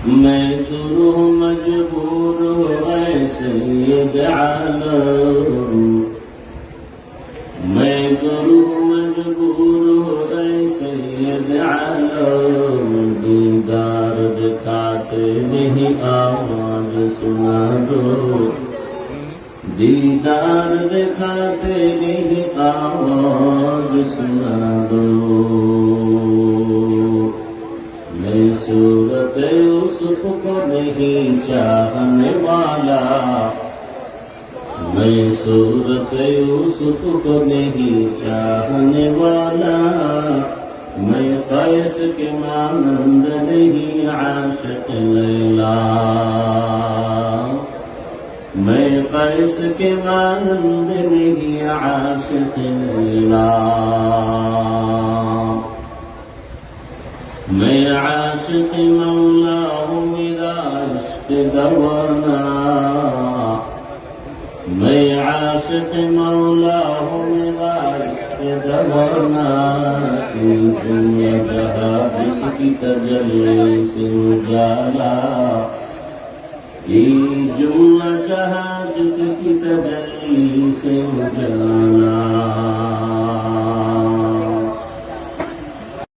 मैं गुरु मजबूर ऐ सैयद आलम, मैं गुरु मजबूर ऐ सैयद आलम, दीदार दिखाते नहीं आवाज सुना दो, दीदार दिखाते नहीं आवाज सुना दो। मैं सूरत यूसुफ को नहीं चाहने वाला, मैं सूरत यूसुफ को नहीं चाहने वाला, मैं कैस के मानंद नहीं आशिक लैला, मैं कैस के मानंद नहीं आशिक लैला। मैं आशिक मौला हूँ मेरा इश्क दवाना, मैं आशिक मौला हूँ मेरा इश्क दवाना, दुनिया जहाँ जिसकी तजल्ली से उजाला, ये जुम्ला जहाँ जिसकी तजल्ली से उजाला।